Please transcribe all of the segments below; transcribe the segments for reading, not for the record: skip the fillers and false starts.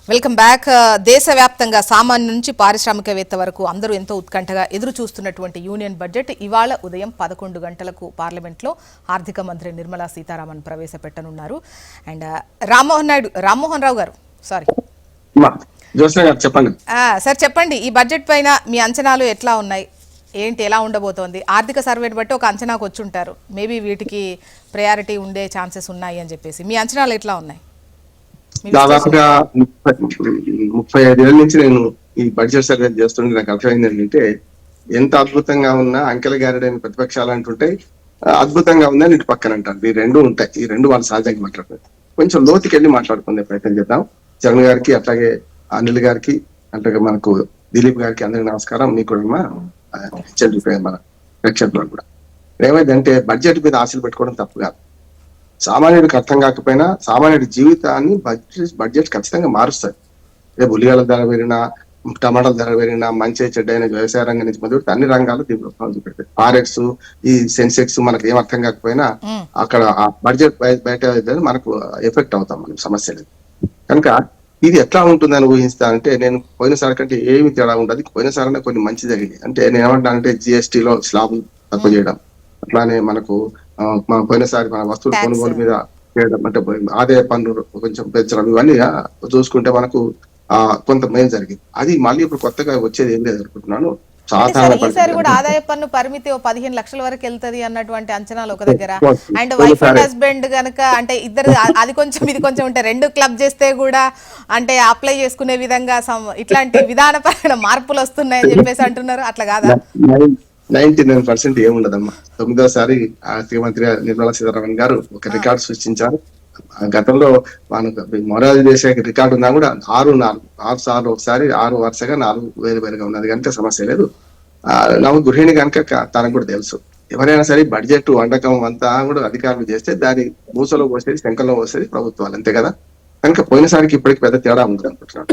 Welcome back. దేశవ్యాప్తంగా సామాన్య నుంచి పారిశ్రామికవేత్త వరకు అందరూ ఎంతో ఉత్కంఠగా ఎదురు చూస్తున్నటువంటి యూనియన్ బడ్జెట్ ఇవాళ ఉదయం 11 గంటలకు పార్లమెంట్లో ఆర్థిక మంత్రి నిర్మలా సీతారామన్ ప్రవేశపెట్టనున్నారు. అండ్ రామ్మోహన్ రావు గారు చెప్పండి సార్, చెప్పండి ఈ బడ్జెట్ పైన మీ అంచనాలు ఎట్లా ఉన్నాయి, ఏంటి, ఎలా ఉండబోతోంది? ఆర్థిక సర్వేని బట్టి ఒక అంచనాకు వచ్చి ఉంటారు, మేబీ వీటికి ప్రయారిటీ ఉండే ఛాన్సెస్ ఉన్నాయి అని చెప్పేసి. మీ అంచనాలు ఎట్లా ఉన్నాయి? దాదాపుగా 35 ఏళ్ళ నుంచి నేను ఈ బడ్జెట్ సర్వే చేస్తుంటే నాకు అర్థమైంది ఏంటంటే, ఎంత అద్భుతంగా ఉన్నా అంకెల గారిడైన ప్రతిపక్షాలు అంటుంటాయి, అద్భుతంగా ఉందని ఇటు పక్కన అంటారు. ఈ రెండు ఉంటాయి, ఈ రెండు వాళ్ళు సహజంగా మాట్లాడతారు. కొంచెం లోతుకి వెళ్ళి మాట్లాడుకునే ప్రయత్నం చేద్దాం. చరణ్ గారికి, అట్లాగే అనిల్ గారికి, అట్లాగే మనకు దిలీప్ గారికి అందరికి నమస్కారం. మీకు కూడా మన ప్రేక్షకులకు కూడా ఏమైందంటే, బడ్జెట్ మీద ఆశలు పెట్టుకోవడం తప్పు కాదు. సామాన్యుడికి అర్థం కాకపోయినా సామాన్యుడి జీవితాన్ని బడ్జెట్ ఖచ్చితంగా మారుస్తుంది. రేపు ఉల్లిగడ్డ ధర పెరిగినా, టమాటాల ధర పెరిగినా, మంచి చెడ్డైన వ్యవసాయ రంగం నుంచి మొదలు అన్ని రంగాలు దీని ప్రభావం చూపెడతాయి. ఫారెక్స్, ఈ సెన్సెక్స్ మనకి ఏం అర్థం కాకపోయినా అక్కడ ఆ బడ్జెట్ బయట మనకు ఎఫెక్ట్ అవుతాం మనం, సమస్య లేదు. కనుక ఇది ఎట్లా ఉంటుందని ఊహిస్తా అంటే, నేను పోయినసారి కంటే ఏమి తేడా ఉండదు. పోయినసారి కొన్ని మంచి జరిగింది. అంటే నేను ఏమంటానంటే, జిఎస్టీలో స్లాబ్ తక్కువ చేయడం, అట్లానే మనకు పోయినసారి మన వస్తువుల కొనుగోలు మీద చేయడం, అంటే ఆదాయ పన్ను కొంచెం పెంచడం, ఇవన్నీ చూసుకుంటే మనకు కొంత మేలు జరిగింది. అది మళ్ళీ ఇప్పుడు కొత్తగా వచ్చేది ఏం లేదు అనుకుంటున్నాను. ఈసారి కూడా ఆదాయ పన్ను పరిమితి 15 లక్షల వరకు వెళ్తది అన్నటువంటి అంచనాలు ఒక దగ్గర. అండ్ వైఫ్ అండ్ హస్బెండ్ గనక అంటే ఇద్దరు అది కొంచెం ఇది కొంచెం ఉంటే రెండు క్లబ్ చేస్తే కూడా అంటే అప్లై చేసుకునే విధంగా ఇట్లాంటి విధానపరమైన మార్పులు వస్తున్నాయని చెప్పేసి అంటున్నారు. అట్లా కాదా? 99% ఏముండదమ్మా. 9వ ఆర్థిక మంత్రి నిర్మలా సీతారామన్ గారు ఒక రికార్డు సృష్టించారు. గతంలో మనకు మొరాజు చేసే రికార్డు ఉన్నా కూడా 6 సార్లు ఒకసారి 6 వరుసగా 4 వేరుగా ఉన్నది కనుక సమస్య లేదు. నవ్వు గృహిణి కనుక తనకు కూడా తెలుసు, ఎవరైనా సరే బడ్జెట్ వంటకం అంతా కూడా అధికారులు చేస్తే దాని మూసలో పోసేది, శంకల్లో పోసేది ప్రభుత్వాలు, అంతే కదా. కనుక పోయినసారికి ఇప్పటికి పెద్ద తేడా ఉంది అనుకుంటున్నాను.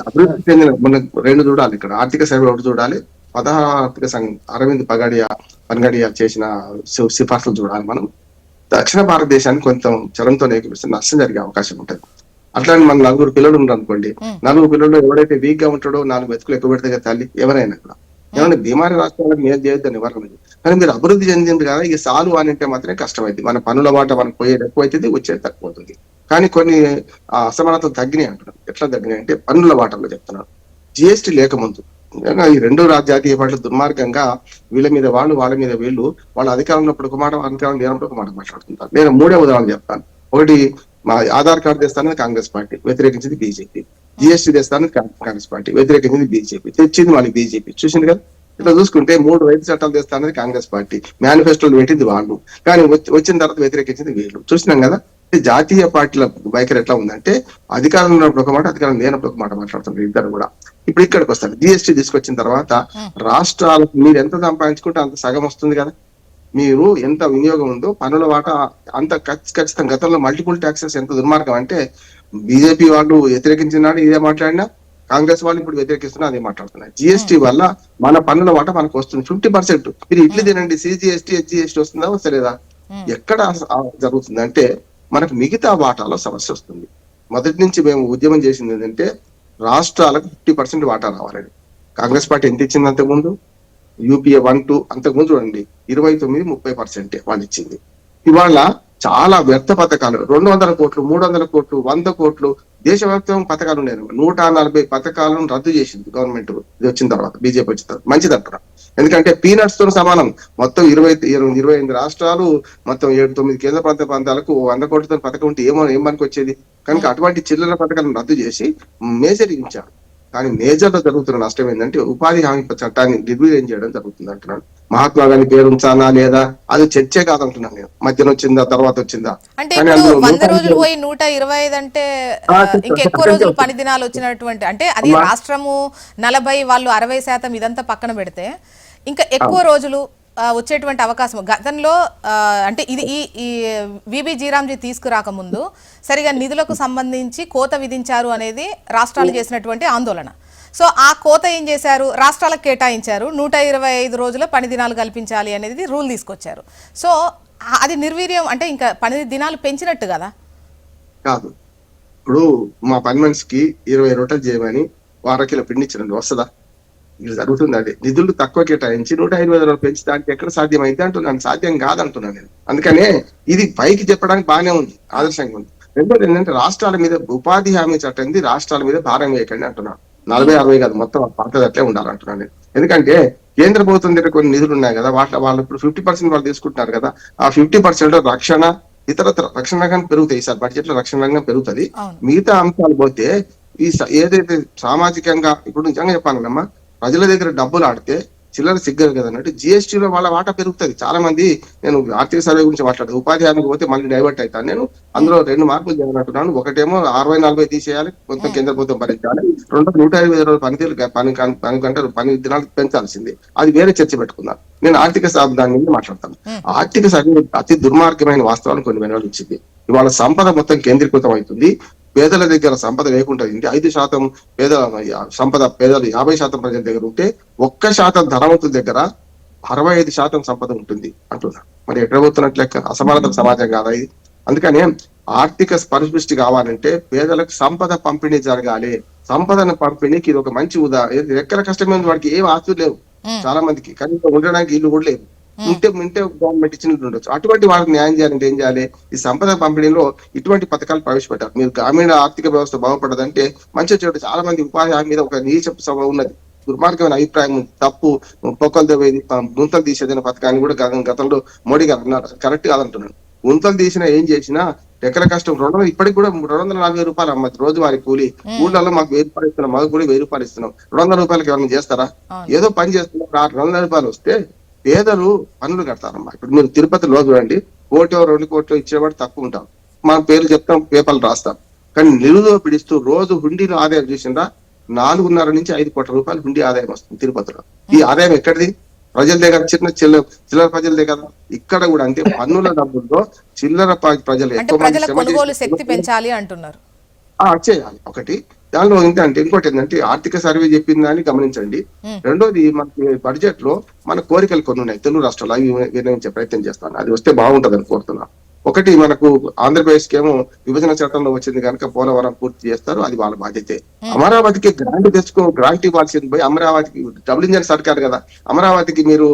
అభివృద్ధి చెందిన మన రెండు చూడాలి, ఇక్కడ ఆర్థిక సర్వే ఒకటి చూడాలి, 16వ ఆర్థిక సంఘం అరవింద్ పన్గడియా చేసిన సిఫార్సులు చూడాలి. మనం దక్షిణ భారతదేశానికి కొంచెం చలంతో ఏకీపిస్తే నష్టం జరిగే అవకాశం ఉంటుంది. అట్లానే మన 4 పిల్లలు ఉన్నారు అనుకోండి, 4 పిల్లలు ఎవడైతే వీక్ గా ఉంటాడో 4 మెతుకులు ఎక్కువ పెడితే కదా తల్లి, ఎవరైనా కూడా ఏమైనా బీమారి రాష్ట్రాలకు మేలు చేయొద్దని నివారణ. కానీ మీరు అభివృద్ధి చెందింది కదా, ఇక సాలు అని అంటే మాత్రమే కష్టమైంది. మన పనుల మాట మనకు పోయేది ఎక్కువ అవుతుంది, వచ్చేది తక్కువ అవుతుంది. కానీ కొన్ని అసమానతలు తగ్గినాయి అంటున్నారు. ఎట్లా తగ్గినాయి అంటే, పన్నుల వాటంలో చెప్తున్నారు. జిఎస్టీ లేకముందు ఈ రెండు జాతీయ పార్టీలు దుర్మార్గంగా వీళ్ళ మీద వాళ్ళు, వాళ్ళ మీద వీళ్ళు, వాళ్ళ అధికారంలో ఉన్నప్పుడు ఒక మాట, అధికారం లేనప్పుడు ఒక మాట మాట్లాడుతుంటారు. నేను 3 ఉదాహరణలు చెప్తాను. ఒకటి, మా ఆధార్ కార్డు తెస్తానని కాంగ్రెస్ పార్టీ, వ్యతిరేకించింది బీజేపీ. జిఎస్టీ తెస్తానని కాంగ్రెస్ పార్టీ, వ్యతిరేకించింది బీజేపీ. తెచ్చింది మళ్ళీ బీజేపీ. చూసింది కదా. ఇట్లా చూసుకుంటే 3 రైతు చట్టాలు తెస్తానని కాంగ్రెస్ పార్టీ, మేనిఫెస్టోలు పెట్టింది వాళ్ళు, కానీ వచ్చిన తర్వాత వ్యతిరేకించింది వీళ్ళు. చూసినాం కదా. జాతీయ పార్టీల వైఖరి ఎట్లా ఉందంటే, అధికారం ఉన్నప్పుడు ఒక మాట, అధికారం లేనప్పుడు ఒక మాట మాట్లాడుతున్నారు ఇద్దరు కూడా. ఇప్పుడు ఇక్కడికి వస్తారు. జిఎస్టీ తీసుకొచ్చిన తర్వాత రాష్ట్రాలకు మీరు ఎంత సంపాదించుకుంటే అంత సగం వస్తుంది కదా. మీరు ఎంత వినియోగం ఉందో పన్నుల వాటా అంత ఖచ్చితంగా. గతంలో మల్టిపుల్ ట్యాక్సెస్ ఎంత దుర్మార్గం అంటే, బీజేపీ వాళ్ళు వ్యతిరేకించినాడు ఇదే మాట్లాడినా, కాంగ్రెస్ వాళ్ళు ఇప్పుడు వ్యతిరేకిస్తున్నా అదే మాట్లాడుతున్నారు. జిఎస్టీ వల్ల మన పన్నుల వాటా మనకు వస్తుంది 50%. మీరు ఇట్లా తినండి, సిజిఎస్టీ హెచ్జిఎస్టీ వస్తుందా వస్తలేదా? ఎక్కడ జరుగుతుంది అంటే, మనకు మిగతా వాటాలో సమస్య వస్తుంది. మొదటి నుంచి మేము ఉద్యమం చేసింది ఏంటంటే, రాష్ట్రాలకు 50% వాటా రావాలని. కాంగ్రెస్ పార్టీ ఎంత ఇచ్చింది అంతకుముందు? యూపీఏ 1, 2 అంతకుముందు చూడండి 29-30% వాళ్ళు ఇచ్చింది. ఇవాళ చాలా వ్యర్థ పథకాలు, 200 కోట్లు, 300 కోట్లు, 100 కోట్లు దేశవ్యాప్తం పథకాలు ఉన్నాయి. 140 పథకాలను రద్దు చేసింది గవర్నమెంట్ ఇది వచ్చిన తర్వాత, బీజేపీ వచ్చిన తర్వాత. మంచిది అంటున్నారు, ఎందుకంటే పీనట్స్ తో సమానం. మొత్తం 28 రాష్ట్రాలు, మొత్తం 7-9 కేంద్ర ప్రాంతాలకు 100 కోట్లతో పథకం ఉంటే ఏం మనకు వచ్చేది. కనుక అటువంటి చిల్లర పథకాలను రద్దు చేసి మేజర్ ఇచ్చారు. కానీ మేజర్ లో జరుగుతున్న నష్టం ఏంటంటే, ఉపాధి హామీ చట్టాన్ని నిర్వీర్యం చేయడం జరుగుతుంది అంటున్నాను. మహాత్మా గాంధీ పేరు ఉంచాలా లేదా అది చర్చే కాదంటున్నాను నేను. మధ్యన వచ్చిందా, తర్వాత వచ్చిందా? అంటే 100 రోజులు పోయి 125 అంటే ఇంకెక్కువ రోజులు పని దినాలు వచ్చినటువంటి, అంటే అది రాష్ట్రము 40, వాళ్ళు 60% ఇదంతా పక్కన పెడితే ఇంకా ఎక్కువ రోజులు వచ్చేటువంటి అవకాశం. గతంలో అంటే ఇది ఈ విబి జీరాంజీ తీసుకురాకముందు సరిగా నిధులకు సంబంధించి కోత విధించారు అనేది రాష్ట్రాలు చేసినటువంటి ఆందోళన. సో ఆ కోత ఏం చేశారు, రాష్ట్రాలకు కేటాయించారు. 125 రోజుల పని దినాలు కల్పించాలి అనేది రూల్ తీసుకొచ్చారు. సో అది నిర్వీర్యం అంటే ఇంకా పని దినాలు పెంచినట్టు కదా. కాదు, ఇప్పుడు మా పని మనిషికి 20 రొట్టెలు చేయమని అరకిలో పిండి ఇచ్చినండి వస్తుందా? ఇది జరుగుతుంది. అది నిధులు తక్కువ కేటాయించి 120 పెంచడానికి ఎక్కడ సాధ్యమైంది అంటున్నాను. సాధ్యం కాదంటున్నాను నేను. అందుకనే ఇది పైకి చెప్పడానికి బాగానే ఉంది, ఆదర్శంగా ఉంది. రెండోది ఏంటంటే రాష్ట్రాల మీద ఉపాధి హామీ చట్టంది రాష్ట్రాల మీద భారం వేయకండి అంటున్నాను. 40-60 కాదు, మొత్తం పాతది అట్లే ఉండాలంటున్నాను నేను. ఎందుకంటే కేంద్ర ప్రభుత్వం దగ్గర కొన్ని నిధులు ఉన్నాయి కదా, వాళ్ళు ఇప్పుడు 50% వాళ్ళు తీసుకుంటున్నారు కదా, ఆ 50% రక్షణ ఇతరత్ర రక్షణ రంగం పెరుగుతాయి సార్, బడ్జెట్ లో రక్షణ రంగం పెరుగుతుంది. అవును. మిగతా అంశాలు పోతే ఏదైతే సామాజికంగా ఇప్పుడు నిజంగా చెప్పాలమ్మా, ప్రజల దగ్గర డబ్బులు ఆడితే చిల్లర సిగ్గరు కదా అన్నట్టు జిఎస్టీలో వాళ్ళ వాటా పెరుగుతుంది. చాలా మంది, నేను ఆర్థిక సర్వే గురించి మాట్లాడదు, ఉపాధి హామీకి పోతే మళ్ళీ డైవర్ట్ అవుతాను నేను. అందులో 2 మార్పులు చేయాలంటున్నాను. ఒకటేమో 60-40 తీసేయాలి, మొత్తం కేంద్ర ప్రభుత్వం భరించాలి. రెండోది 125 రోజులు పని గంటలు పని దినాలకు పెంచాల్సింది. అది వేరే చర్చ పెట్టుకున్నాను. నేను ఆర్థిక దాని మీద మాట్లాడతాను. ఆర్థిక సర్వే అతి దుర్మార్గమైన వాస్తవాలను కొన్ని వెనకాల ఇచ్చింది. ఇవాళ సంపద మొత్తం కేంద్రీకృతం అవుతుంది. పేదల దగ్గర సంపద లేకుండా 5% పేదల సంపద, పేదలు 50% ప్రజల దగ్గర ఉంటే 1% ధనవంతుల దగ్గర 65% సంపద ఉంటుంది అంటున్నారు. మరి ఎక్కడ పోతున్నట్లు లెక్క? అసమానత సమాజం కాదా ఇది? అందుకనే ఆర్థిక పరిపుష్టి కావాలంటే పేదలకు సంపద పంపిణీ జరగాలి. సంపదను పంపిణీకి ఇది ఒక మంచి ఉదాహరణ. ఎక్కడ కష్టమైన వాడికి ఏం ఆస్తులు లేవు, చాలా మందికి కనీసం ఉండడానికి ఇల్లు కూడా లేవు. ఉంటే గవర్నమెంట్ ఇచ్చినట్టు ఉండొచ్చు. అటువంటి వాళ్ళకి న్యాయం చేయాలంటే ఏం చేయాలి? ఈ సంపద పంపిణీలో ఇటువంటి పథకాలు ప్రవేశపెట్టారు. మీరు గ్రామీణ ఆర్థిక వ్యవస్థ బాగుపడదంటే మంచి చెడు చాలా మంది ఉపాధి హామీ మీద ఒక నీచ సభ ఉన్నది, దుర్మార్గమైన అభిప్రాయం ఉంది. తప్పు పొక్కలు దేవేది గుంతలు తీసేదైన పథకాన్ని కూడా గతంలో మోడీ గారు అన్నారు. కరెక్ట్ కాదంటున్నాను. గుంతలు తీసినా ఏం చేసినా ఎక్కడ కష్టం 200, ఇప్పటికి కూడా 240 రూపాయలు అమ్మ రోజువారి కూలి. ఊళ్ళలో మాకు 1000 రూపాయలు ఇస్తున్నాం, మాకు కూడా 1000 రూపాయలు ఇస్తున్నాం. 200 రూపాయలకి ఎవరైనా చేస్తారా? ఏదో పని చేస్తున్నారు. 200 రూపాయలు వస్తే పేదలు పనులు కడతారమ్మా. ఇప్పుడు మీరు తిరుపతిలో చూడండి, 1 కోటి 2 కోట్లు ఇచ్చేవాడు తక్కువ ఉంటాం, మన పేర్లు చెప్తాం, పేపర్లు రాస్తాం. కానీ నిలుదో పిడిస్తూ రోజు హుండీలో ఆదాయం చూసిందా 4.5 నుంచి 5 కోట్ల రూపాయలు హుండీ ఆదాయం వస్తుంది తిరుపతిలో. ఈ ఆదాయం ఎక్కడిది? ప్రజల దగ్గర, చిల్లర ప్రజల దగ్గర. ఇక్కడ కూడా అంతే, పన్నుల డబ్బుల్లో చిల్లర ప్రజలు ఎక్కువ మంది కొనుగోలు శక్తి పెంచాలి అంటున్నారు. చేయాలి ఒకటి. దానిలో ఏంటంటే ఇంకోటి ఏంటంటే ఆర్థిక సర్వే చెప్పింది దాన్ని గమనించండి. రెండోది మనకి బడ్జెట్ లో మన కోరికలు కొన్ని ఉన్నాయి తెలుగు రాష్ట్రాలు, అవి వినియోగించే ప్రయత్నం చేస్తాను. అది వస్తే బాగుంటదని కోరుతున్నాను. ఒకటి, మనకు ఆంధ్రప్రదేశ్ కేమో విభజన చట్టంలో వచ్చింది కనుక పోలవరం పూర్తి చేస్తారు, అది వాళ్ళ బాధ్యతే. అమరావతికి గ్రాంట్ ఇవ్వాల్సింది పోయి అమరావతికి డబుల్ ఇంజన్ సర్కార్ కదా, అమరావతికి మీరు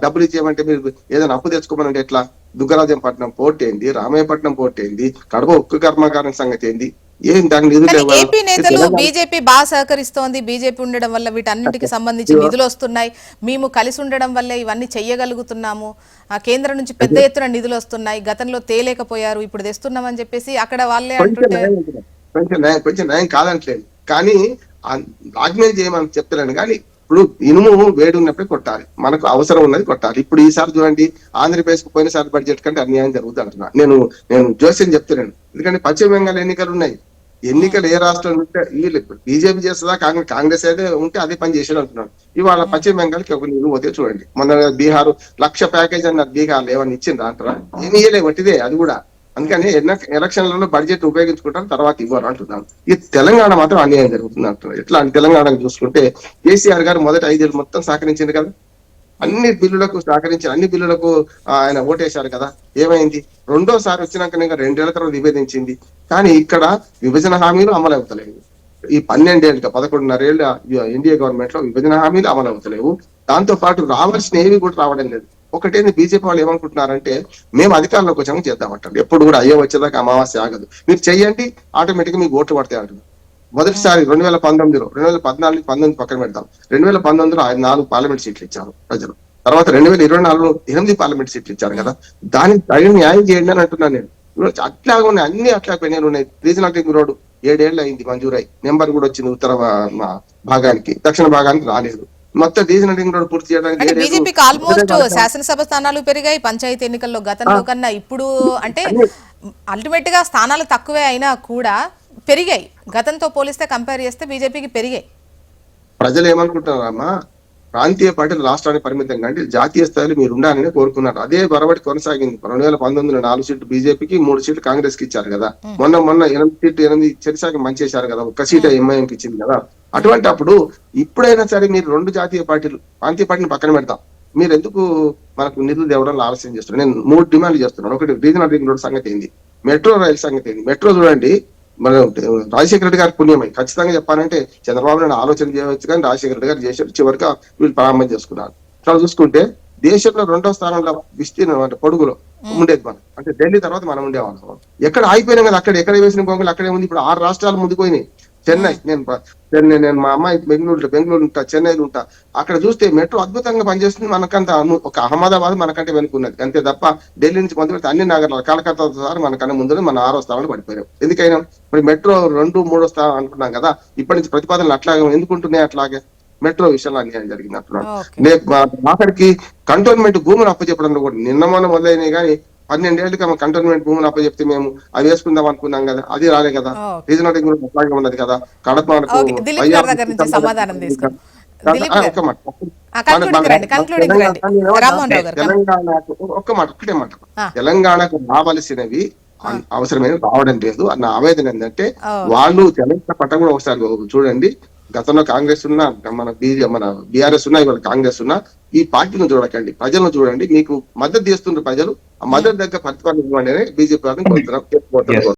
డబ్బులు ఇచ్చేయమంటే మీరు ఏదైనా అప్పు తెచ్చుకోమనంటే ఎట్లా? దుగ్గరాజంపట్నం పోర్ట్ ఏంది, రామాయపట్నం పోర్ట్ ఏంది, కడప ఉక్కు కర్మాగారం సంగతి ఏంది? ఏం దాని నిధులు? ఏపీ నేతలు బీజేపీ బాగా సహకరిస్తోంది, బీజేపీ ఉండడం వల్ల వీటన్నిటికి సంబంధించి నిధులు వస్తున్నాయి, మేము కలిసి ఉండడం వల్లే ఇవన్నీ చెయ్యగలుగుతున్నాము, కేంద్రం నుంచి పెద్ద ఎత్తున నిధులు వస్తున్నాయి, గతంలో తేలేకపోయారు ఇప్పుడు తెస్తున్నామని చెప్పేసి అక్కడ వాళ్ళే అంటుంటే కొంచెం న్యాయం కాదంటలేదు. కానీ ఆగ్మెంట్ చేయమని చెప్తున్నాను. కానీ ఇప్పుడు ఇనుము వేడి ఉన్నప్పుడే కొట్టాలి, మనకు అవసరం ఉన్నది కొట్టాలి. ఇప్పుడు ఈసారి చూడండి, ఆంధ్రప్రదేశ్ కు పోయినసారి బడ్జెట్ కంటే అన్యాయం జరుగుతుంది అంటున్నా నేను జోస్యం చెప్తున్నాను. ఎందుకంటే పశ్చిమ బెంగాల్ ఎన్నికలు ఉన్నాయి. ఎన్నికలు ఏ రాష్ట్రం ఉంటే వీళ్ళు బీజేపీ చేస్తుందా, కాంగ్రెస్ అయితే ఉంటే అదే పని చేసేది అంటున్నాను. ఇవాళ పశ్చిమ బెంగాల్కి ఒక నీళ్ళు పోతే చూడండి, మొన్న బీహార్ 1,00,000 ప్యాకేజ్ అన్నారు, బీహార్ ఏమన్నా ఇచ్చిందా అంటారా? ఏమి ఇయ్యలే, వట్టిదే అది కూడా. అందుకని ఎలక్షన్లలో బడ్జెట్ ఉపయోగించుకుంటారు, తర్వాత ఇవ్వరు అంటున్నాను. ఈ తెలంగాణ మాత్రం అన్యాయం జరుగుతుంది అంటున్నారు. ఎట్లా అని తెలంగాణకు చూసుకుంటే కేసీఆర్ గారు మొదటి 5 ఏళ్ళు మొత్తం సహకరించింది కదా, అన్ని బిల్లులకు సహకరించి అన్ని బిల్లులకు ఆయన ఓటేశారు కదా. ఏమైంది? రెండోసారి వచ్చినాక 2 ఏళ్ల తర్వాత విభేదించింది. కానీ ఇక్కడ విభజన హామీలు అమలు అవుతలేవు. ఈ 12 ఏళ్ళుగా 11.5 ఏళ్ళ ఎన్డీఏ గవర్నమెంట్ లో విభజన హామీలు అమలు అవుతలేవు. దాంతో పాటు రావాల్సిన ఏవి కూడా రావడం లేదు. ఒకటేంది, బీజేపీ వాళ్ళు ఏమనుకుంటున్నారంటే మేము అధికారంలోకి వచ్చాము చేద్దామంటారు. ఎప్పుడు కూడా అయ్యో వచ్చేదాకా అమావాస్య ఆగదు, మీరు చెయ్యండి ఆటోమేటిక్ గా మీకు ఓట్లు పడతాయి అంటున్నారు. మొదటిసారి 2019లో 2014 19 పక్కన పెడతాం, 2019లో 4 పార్లమెంట్ సీట్లు ఇచ్చారు ప్రజలు. తర్వాత 2024లో 8 పార్లమెంట్ సీట్లు ఇచ్చారు కదా, దానికి తగిన న్యాయం చేయండి అని అంటున్నాను నేను. అట్లాగా ఉన్నాయి, అన్ని అట్లా పెన్నులు ఉన్నాయి. రీజనల్ రింగ్ రోడ్ 7 ఏళ్ళు అయింది మంజూరై, నెంబర్ కూడా వచ్చింది ఉత్తర భాగానికి, దక్షిణ భాగానికి రాలేదు. మొత్తం రీజనల్ రింగ్ రోడ్ పూర్తి చేయడానికి బీజేపీకి ఆల్మోస్ట్ శాసనసభ స్థానాలు పెరిగాయి, పంచాయతీ ఎన్నికల్లో గతంలో కన్నా ఇప్పుడు అంటే అల్టిమేట్ గా స్థానాలు తక్కువే అయినా కూడా పెరిగాయి, గతంతో పోలిస్తే కంపేర్ చేస్తే బీజేపీకి పెరిగాయి. ప్రజలు ఏమనుకుంటున్నారమ్మా, ప్రాంతీయ పార్టీలు రాష్ట్రానికి పరిమితం కంటే జాతీయ స్థాయిలో మీరు ఉండాలని కోరుకున్నారు. అదే బరబడి కొనసాగింది. 2019లో 4 సీట్లు బీజేపీకి, 3 సీట్లు కాంగ్రెస్ కి ఇచ్చారు కదా. మొన్న 8 సీట్లు 8 చెరిసాకి మంచి చేశారు కదా, 1 సీట్ ఎంఐఎంకి ఇచ్చింది కదా. అటువంటి అప్పుడు ఇప్పుడైనా సరే మీరు 2 జాతీయ పార్టీలు, ప్రాంతీయ పార్టీని పక్కన పెడతాం, మీరు ఎందుకు మనకు నిధులు తేవడంలో ఆలస్యం చేస్తున్నారు? నేను 3 డిమాండ్లు చేస్తున్నాను. ఒకటి, రీజనల్ రింగ్ రోడ్ సంగతి ఏంది, మెట్రో రైల్ సంగతి ఏంది. మెట్రో చూడండి, మన రాజశేఖర రెడ్డి గారి పుణ్యమై ఖచ్చితంగా చెప్పాలంటే చంద్రబాబు నాయుడు ఆలోచన చేయవచ్చు కానీ రాజశేఖర రెడ్డి గారు చేశారు, చివరికి వీళ్ళు ప్రారంభం చేసుకున్నారు. ఇట్లా చూసుకుంటే దేశంలో 2వ స్థానంలో విస్తీర్ణం అంటే పొడుగులో ఉండేది మనం, అంటే ఢిల్లీ తర్వాత మనం ఉండేవాళ్ళం. ఎక్కడ ఆగిపోయినాం కదా, అక్కడ ఎక్కడ వేసిన గొంగలు అక్కడే ఉంది. ఇప్పుడు 6 రాష్ట్రాలు ముందుకు పోయినాయి. చెన్నై, నేను మా అమ్మాయి బెంగళూరు ఉంటా, చెన్నైలో ఉంటా. అక్కడ చూస్తే మెట్రో అద్భుతంగా పనిచేస్తుంది. మనకంత ఒక అహ్మదాబాద్ మనకంటే వెనుకున్నది అంతే తప్ప ఢిల్లీ నుంచి మొదలు పెడితే అన్ని నగరాలు కలకత్తా సార్ మనకన్నా ముందు మన 6వ స్థానంలో పడిపోయాం. ఎందుకైనా మరి మెట్రో 2, 3వ స్థానం అనుకున్నాం కదా, ఇప్పటి నుంచి ప్రతిపాదనలు అట్లాగే ఎందుకుంటున్నాయి, అట్లాగే మెట్రో విషయంలో అన్యాయం జరిగింది అంటున్నాడు. ఆఖరికి కంటోన్మెంట్ భూములు అప్పచెప్పడంలో కూడా నిన్న మొన్న మొదలైనవి కానీ 12 ఏళ్ళకి కంటోన్మెంట్ భూములు అప్పచెప్తే మేము అవి వేసుకుందాం అనుకున్నాం కదా, అది రాలే కదా. రీజనల్ అట్లాగే ఉన్నది కదా. కడప తెలంగాణకు రావలసినవి అవసరమైన రావడం లేదు అన్న ఆవేదన ఏంటంటే, వాళ్ళు తెలంగాణ పట్ట కూడా ఒకసారి చూడండి. గతంలో కాంగ్రెస్ ఉన్నా, మన బీఆర్ఎస్ ఉన్నా, ఇవాళ కాంగ్రెస్ ఉన్నా, ఈ పార్టీలను చూడకండి, ప్రజలను చూడండి. మీకు మద్దతు చేస్తున్నారు ప్రజలు, ఆ మద్దతు దగ్గర ప్రతిపాదన ఇవ్వండి అని బీజేపీ వారిని కోరుతున్నాం.